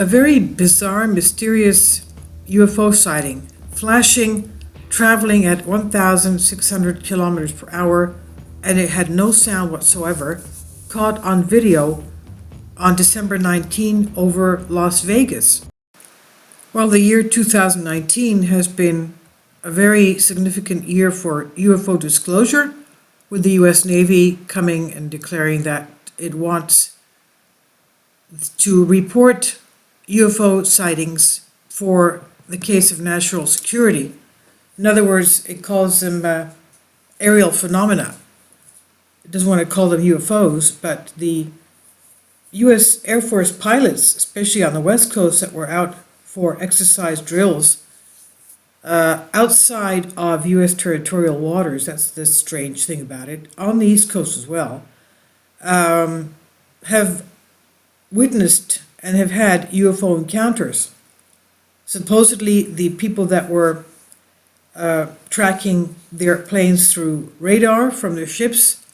A very bizarre, mysterious UFO sighting, flashing, traveling at 1,600 kilometers per hour, and it had no sound whatsoever, caught on video on December 19 over Las Vegas. Well, the year 2019 has been a very significant year for UFO disclosure, with the US Navy coming and declaring that it wants to report UFO sightings for the case of national security. In other words, it calls them aerial phenomena. It doesn't want to call them UFOs, but the US Air Force pilots, especially on the West Coast, that were out for exercise drills outside of US territorial waters, that's the strange thing about it, on the East Coast as well, have witnessed and have had UFO encounters. Supposedly, the people that were tracking their planes through radar from their ships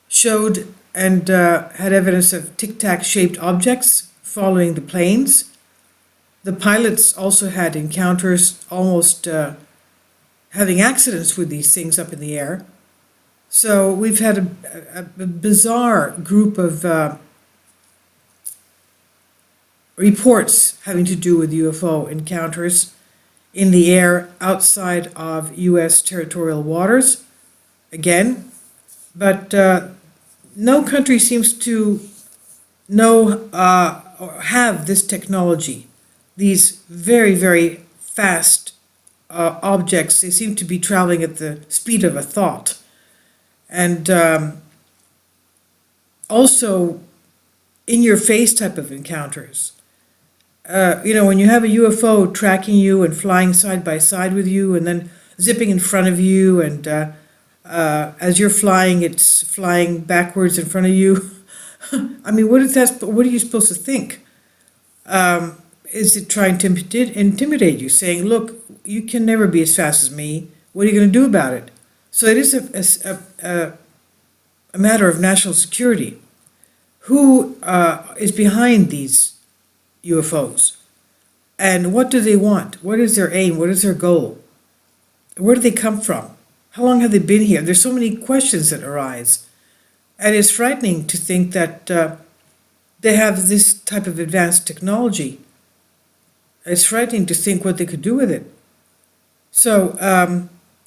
showed and had evidence of tic-tac shaped objects following the planes. The pilots also had encounters, almost having accidents with these things up in the air. So we've had a bizarre group of reports having to do with UFO encounters in the air outside of US territorial waters, again, but no country seems to know or have this technology. These very, very fast objects, they seem to be traveling at the speed of a thought. And also in-your-face type of encounters. When you have a UFO tracking you and flying side by side with you and then zipping in front of you, and as you're flying, it's flying backwards in front of you. I mean, what are you supposed to think? Is it trying to intimidate you, saying, look, you can never be as fast as me. What are you going to do about it? So it is a matter of national security. Who is behind these UFOs? And what do they want? What is their aim? What is their goal? Where do they come from? How long have they been here? There's so many questions that arise. And it's frightening to think that they have this type of advanced technology. It's frightening to think what they could do with it. So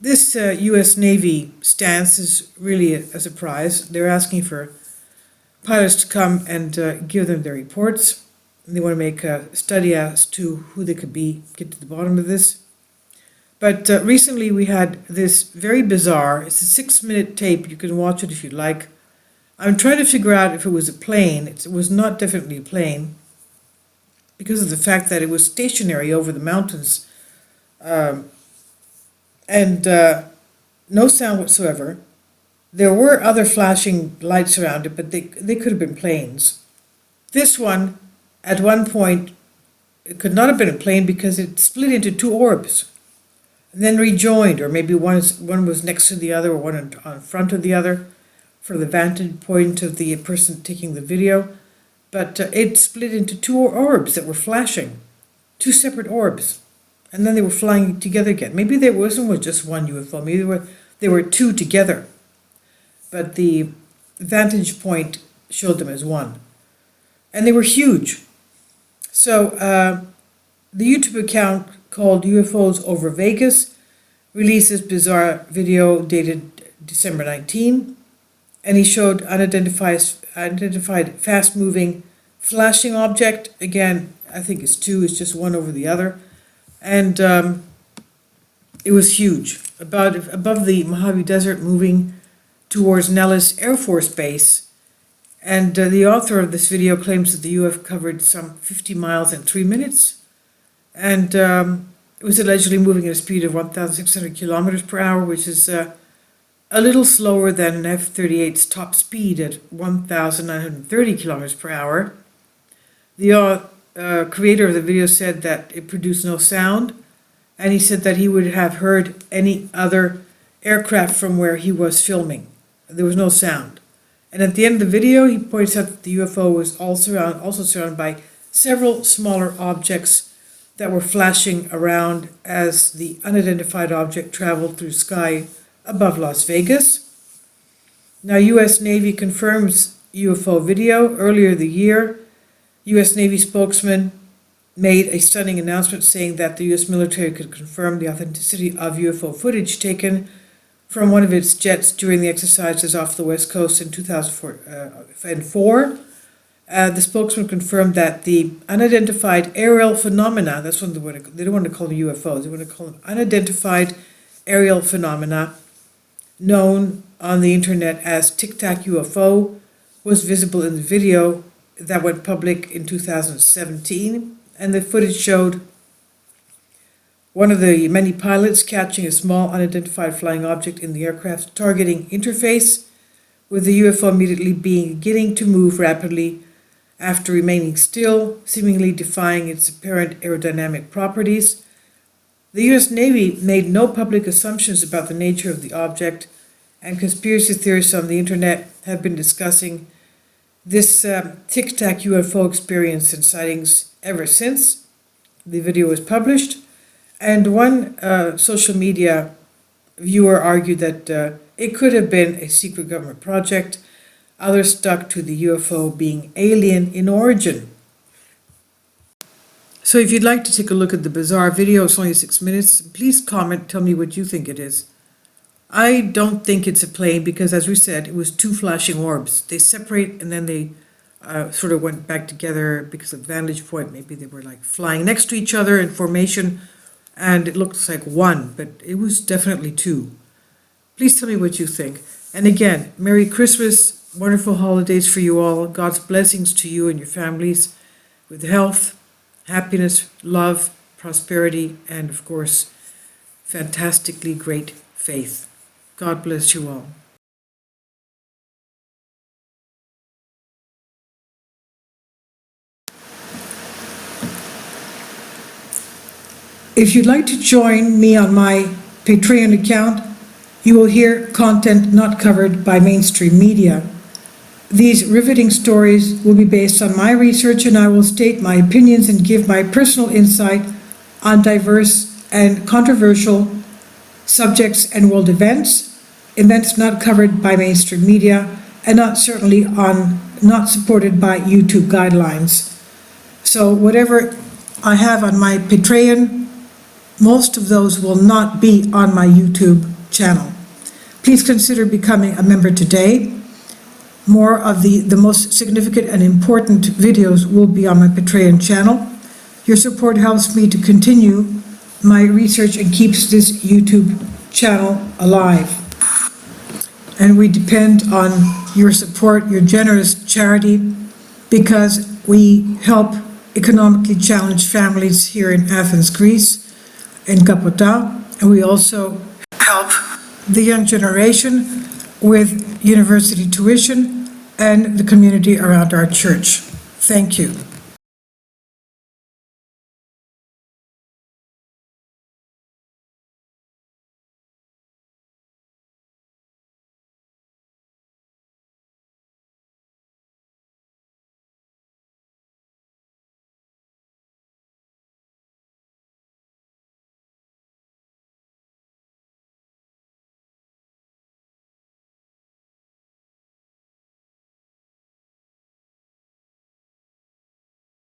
this US Navy stance is really a surprise. They're asking for pilots to come and give them their reports. And they want to make a study as to who they could be, get to the bottom of this. But recently we had this very bizarre, it's a 6-minute tape, you can watch it if you'd like. I'm trying to figure out if it was a plane. It was not definitely a plane because of the fact that it was stationary over the mountains and no sound whatsoever. There were other flashing lights around it, but they could have been planes. This one, at one point, it could not have been a plane because it split into two orbs and then rejoined, or maybe one was next to the other or one in front of the other for the vantage point of the person taking the video. But it split into two orbs that were flashing, two separate orbs, and then they were flying together again. Maybe there wasn't just one UFO, maybe there were two together, but the vantage point showed them as one. And they were huge. So the YouTube account called UFOs Over Vegas released this bizarre video dated December 19, and he showed unidentified fast-moving flashing object. Again, I think it's two, it's just one over the other. And it was huge, above the Mojave Desert, moving towards Nellis Air Force Base. And the author of this video claims that the UFO covered some 50 miles in 3 minutes. And it was allegedly moving at a speed of 1,600 kilometers per hour, which is a little slower than an F-38's top speed at 1,930 kilometers per hour. The creator of the video said that it produced no sound, and he said that he would have heard any other aircraft from where he was filming. There was no sound. And at the end of the video, he points out that the UFO was also surrounded by several smaller objects that were flashing around as the unidentified object traveled through sky above Las Vegas. Now, U.S. Navy confirms UFO video. Earlier the year, U.S. Navy spokesman made a stunning announcement saying that the U.S. military could confirm the authenticity of UFO footage taken from one of its jets during the exercises off the West Coast in 2004. The spokesman confirmed that the unidentified aerial phenomena, that's what they don't want to call them UFOs, they want to call them unidentified aerial phenomena, known on the internet as Tic Tac UFO, was visible in the video that went public in 2017. And the footage showed one of the many pilots catching a small unidentified flying object in the aircraft's targeting interface, with the UFO immediately beginning to move rapidly after remaining still, seemingly defying its apparent aerodynamic properties. The U.S. Navy made no public assumptions about the nature of the object, and conspiracy theorists on the internet have been discussing this Tic Tac UFO experience and sightings ever since the video was published. And one social media viewer argued that it could have been a secret government project. Others stuck to the UFO being alien in origin. So if you'd like to take a look at the bizarre video, it's only 6 minutes, please comment, tell me what you think it is. I don't think it's a plane because, as we said, it was two flashing orbs. They separate and then they sort of went back together because of vantage point. Maybe they were like flying next to each other in formation, and it looks like one, but it was definitely two. Please tell me what you think. And again, Merry Christmas, wonderful holidays for you all. God's blessings to you and your families with health, happiness, love, prosperity, and of course, fantastically great faith. God bless you all. If you'd like to join me on my Patreon account, you will hear content not covered by mainstream media. These riveting stories will be based on my research, and I will state my opinions and give my personal insight on diverse and controversial subjects and world events not covered by mainstream media, and not supported by YouTube guidelines. So whatever I have on my Patreon, most of those will not be on my YouTube channel. Please consider becoming a member today. More of the most significant and important videos will be on my Patreon channel. Your support helps me to continue my research and keeps this YouTube channel alive. And we depend on your support, your generous charity, because we help economically challenged families here in Athens, Greece, in Kapota, and we also help the young generation with university tuition and the community around our church. Thank you.